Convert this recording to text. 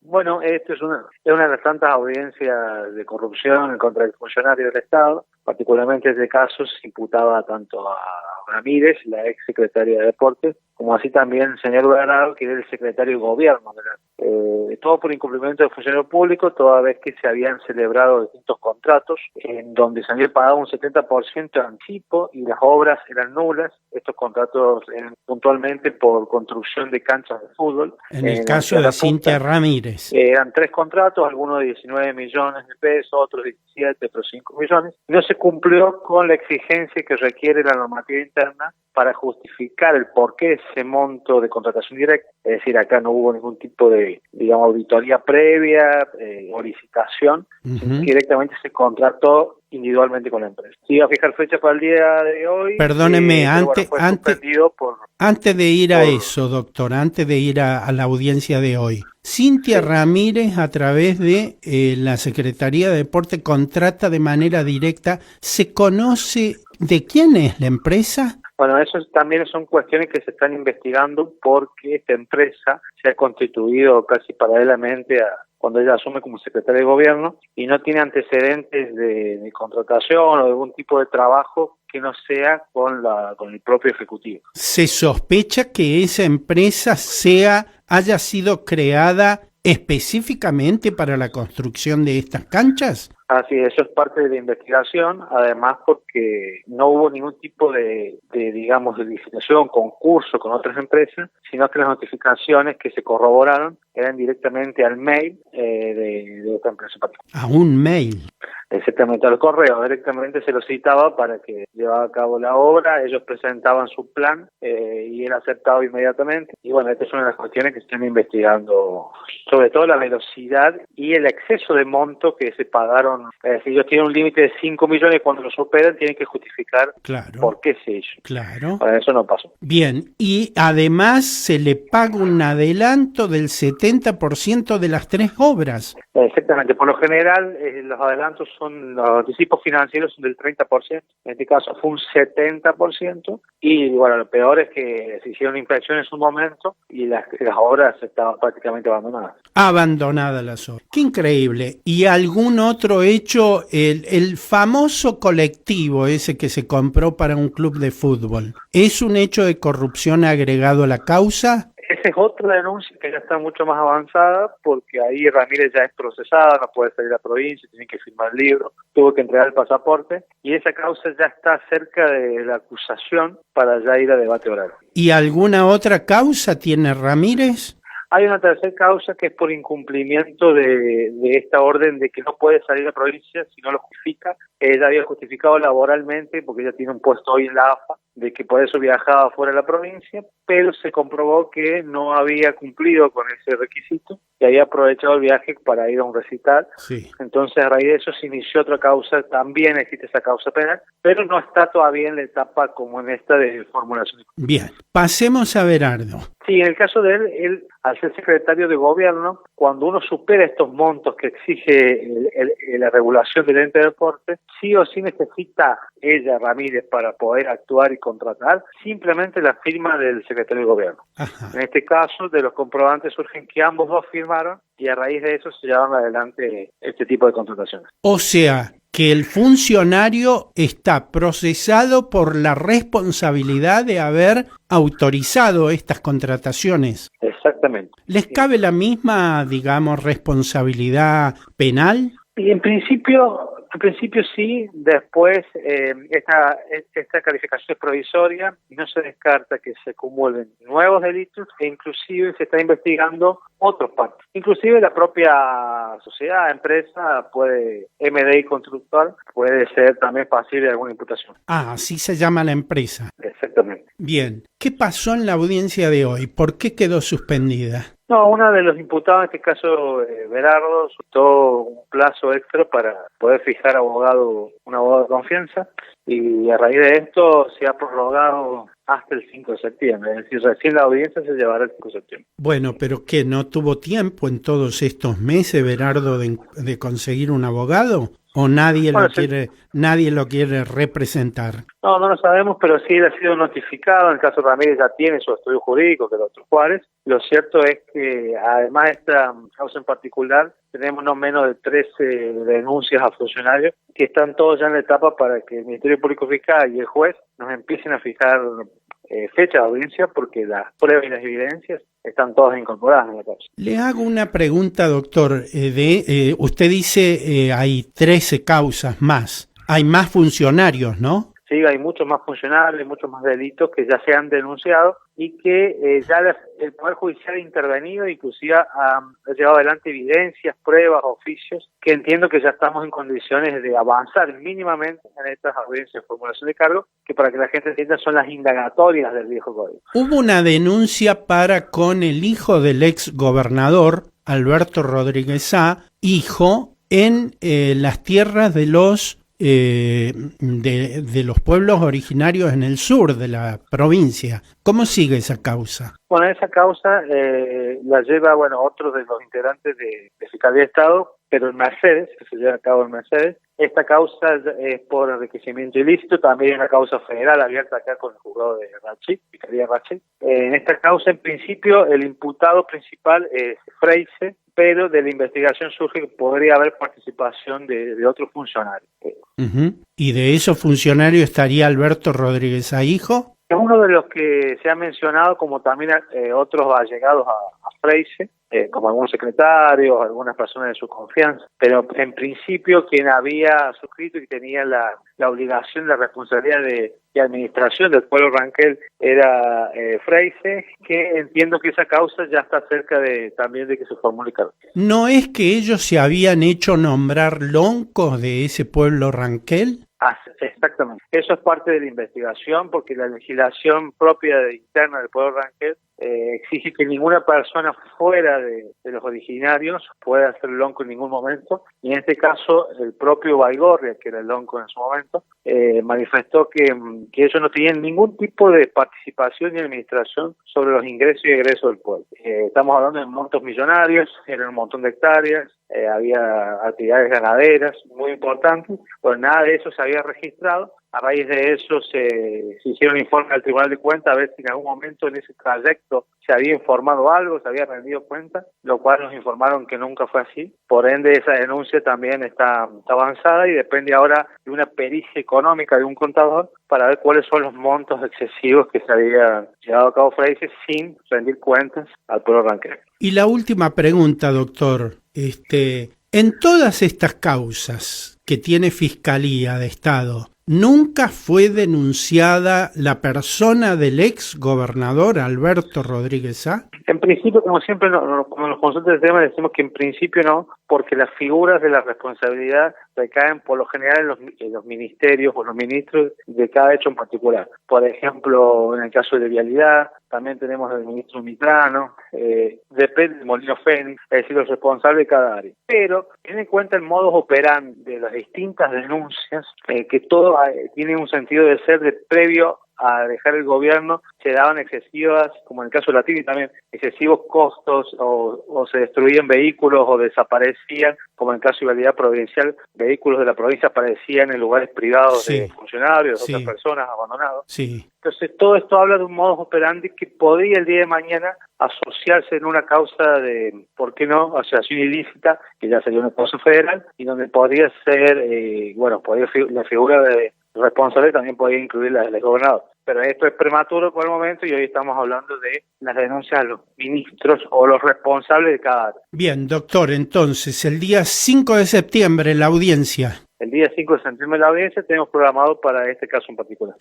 Bueno, esto es una de las tantas audiencias de corrupción contra el funcionario del Estado. Particularmente este caso se imputaba tanto a Ramírez, la ex secretaria de Deportes, como así también el señor Berardo, que era el secretario de Gobierno. Todo por incumplimiento de funcionario público, toda vez que se habían celebrado distintos contratos en donde se había pagado un 70% de anticipo y las obras eran nulas. Estos contratos eran puntualmente por construcción de canchas de fútbol. En el caso de Cintia Ramírez. Eran 3 contratos, algunos de 19 millones de pesos, otros 17, otros 5 millones. No se cumplió con la exigencia que requiere la normativa interna para justificar el porqué de ese monto de contratación directa. Es decir, acá no hubo ningún tipo de, auditoría previa o licitación, sino que directamente se contrató individualmente con la empresa. Se iba a fijar fecha para el día de hoy. Perdóneme, antes de ir a por eso, doctor, antes de ir a la audiencia de hoy, Cintia Ramírez, a través de la Secretaría de Deporte, contrata de manera directa. ¿Se conoce de quién es la empresa? Bueno, eso también son cuestiones que se están investigando porque esta empresa se ha constituido casi paralelamente a cuando ella asume como secretaria de Gobierno y no tiene antecedentes de contratación o de algún tipo de trabajo que no sea con el propio Ejecutivo. ¿Se sospecha que esa empresa haya sido creada específicamente para la construcción de estas canchas? Así, eso es parte de la investigación, además porque no hubo ningún tipo de licitación, concurso con otras empresas, sino que las notificaciones que se corroboraron eran directamente al mail de esta empresa particular. ¿A un mail? Exactamente, al correo, directamente se lo citaba para que llevara a cabo la obra, ellos presentaban su plan y era aceptado inmediatamente. Y bueno, esta es una de las cuestiones que se están investigando, sobre todo la velocidad y el exceso de monto que se pagaron. Es decir, ellos tienen un límite de 5 millones y cuando lo superan tienen que justificar por qué se hizo. Claro. Bueno, eso no pasó. Bien, y además se le paga un adelanto del 70% de las 3 obras. Exactamente, por lo general los adelantos los anticipos financieros son del 30%, en este caso fue un 70%, y bueno, lo peor es que se hicieron inspecciones en su momento y las obras estaban prácticamente abandonadas. Abandonadas las obras. Qué increíble. ¿Y algún otro hecho, el famoso colectivo ese que se compró para un club de fútbol, es un hecho de corrupción agregado a la causa? Esa es otra denuncia que ya está mucho más avanzada, porque ahí Ramírez ya es procesada, no puede salir a la provincia, tiene que firmar el libro, tuvo que entregar el pasaporte, y esa causa ya está cerca de la acusación para ya ir a debate oral. ¿Y alguna otra causa tiene Ramírez? Hay una tercera causa que es por incumplimiento de esta orden de que no puede salir a la provincia si no lo justifica. Ella había justificado laboralmente, porque ella tiene un puesto hoy en la AFA, de que por eso viajaba fuera de la provincia, pero se comprobó que no había cumplido con ese requisito y había aprovechado el viaje para ir a un recital. Sí. Entonces, a raíz de eso se inició otra causa, también existe esa causa penal, pero no está todavía en la etapa como en esta de formulación. Bien, pasemos a Berardo. Sí, en el caso de él, al ser secretario de Gobierno, cuando uno supera estos montos que exige la regulación del ente de deporte, sí o sí necesita ella, Ramírez, para poder actuar y contratar, simplemente la firma del secretario de Gobierno. Ajá. En este caso, de los comprobantes surgen que ambos dos firmaron y a raíz de eso se llevaron adelante este tipo de contrataciones. O sea, que el funcionario está procesado por la responsabilidad de haber autorizado estas contrataciones. Exactamente. ¿Les cabe la misma, digamos, responsabilidad penal? Y en principio sí, después esta calificación es provisoria y no se descarta que se acumulen nuevos delitos e inclusive se está investigando otros partes. Inclusive la propia sociedad, empresa, MDI Constructual, puede ser también pasible de alguna imputación. Ah, así se llama la empresa. Exactamente. Bien, ¿qué pasó en la audiencia de hoy? ¿Por qué quedó suspendida? No, uno de los imputados, en este caso Berardo, solicitó un plazo extra para poder fijar un abogado de confianza y a raíz de esto se ha prorrogado hasta el 5 de septiembre, es decir, recién la audiencia se llevará el 5 de septiembre. Bueno, pero ¿qué? ¿No tuvo tiempo en todos estos meses Berardo de conseguir un abogado? ¿O nadie Bueno, nadie lo quiere representar? no lo sabemos, pero sí él ha sido notificado. En el caso Ramírez ya tiene su estudio jurídico, que el otro Juárez. Lo cierto es que, además de esta causa en particular, tenemos no menos de 13 denuncias a funcionarios que están todos ya en la etapa para que el Ministerio Público Fiscal y el juez nos empiecen a fijar fecha de audiencia, porque las pruebas y las evidencias están todas incorporadas en la causa. Le hago una pregunta, doctor. Usted dice hay 13 causas más. Hay más funcionarios, ¿no? Sí, hay muchos más funcionarios, muchos más delitos que ya se han denunciado y que ya el Poder Judicial ha intervenido, inclusive ha llevado adelante evidencias, pruebas, oficios, que entiendo que ya estamos en condiciones de avanzar mínimamente en estas audiencias de formulación de cargo, que para que la gente entienda son las indagatorias del viejo código. Hubo una denuncia con el hijo del ex gobernador, Alberto Rodríguez Sá, hijo, en las tierras de los pueblos originarios en el sur de la provincia. ¿Cómo sigue esa causa? Bueno, esa causa la lleva, otro de los integrantes de Fiscalía de Estado, pero en Mercedes, que se lleva a cabo en Mercedes. Esta causa es por enriquecimiento ilícito, también es una causa federal abierta acá con el juzgado de Rachi, Fiscalía de Rachi. En esta causa, en principio, el imputado principal es Freise, pero de la investigación surge que podría haber participación de otros funcionarios. ¿Y de esos funcionarios estaría Alberto Rodríguez Sá, hijo? Es uno de los que se ha mencionado, como también otros allegados a Freise, como algunos secretarios, algunas personas de su confianza, pero en principio quien había suscrito y tenía la obligación, la responsabilidad de administración del pueblo Ranquel era Freise, que entiendo que esa causa ya está cerca también de que se formule cargo. ¿No es que ellos se habían hecho nombrar loncos de ese pueblo Ranquel? Exactamente. Eso es parte de la investigación, porque la legislación propia interna del pueblo Ranquel exige que ninguna persona fuera de los originarios pueda ser lonco en ningún momento, y en este caso el propio Baigorria, que era el lonco en su momento, manifestó que ellos no tenían ningún tipo de participación ni administración sobre los ingresos y egresos del pueblo. Estamos hablando de montos millonarios, eran un montón de hectáreas, había actividades ganaderas muy importantes, pues nada de eso se había registrado. A raíz de eso se hicieron informes al Tribunal de Cuentas a ver si en algún momento en ese trayecto se había informado algo, se había rendido cuenta, lo cual nos informaron que nunca fue así. Por ende, esa denuncia también está avanzada y depende ahora de una pericia económica de un contador para ver cuáles son los montos excesivos que se había llevado a cabo Freise sin rendir cuentas al pueblo ranquel. Y la última pregunta, doctor. En todas estas causas que tiene Fiscalía de Estado, ¿nunca fue denunciada la persona del ex gobernador Alberto Rodríguez Sá? En principio, como siempre, como los consultores de tema decimos que en principio no, porque las figuras de la responsabilidad recaen por lo general en los ministerios o los ministros de cada hecho en particular. Por ejemplo, en el caso de vialidad, también tenemos al ministro Mitrano, depende del Molino Fénix, es decir, los responsables de cada área. Pero ten en cuenta el modus operandi de las distintas denuncias, que todo tiene un sentido de ser de previo a dejar el gobierno, se daban excesivas, como en el caso de Latini también, excesivos costos o se destruían vehículos o desaparecían, como en el caso de Vialidad Provincial, vehículos de la provincia aparecían en lugares privados de funcionarios, de otras personas abandonados. Sí. Entonces todo esto habla de un modus operandi que podría el día de mañana asociarse en una causa de, ¿por qué no?, asociación ilícita, que ya sería una causa federal, y donde podría ser, la figura de responsable también podría incluir la del gobernador. Pero esto es prematuro por el momento y hoy estamos hablando de las denuncias a los ministros o los responsables de cada área. Bien, doctor, entonces el día 5 de septiembre la audiencia. El día 5 de septiembre la audiencia tenemos programado para este caso en particular.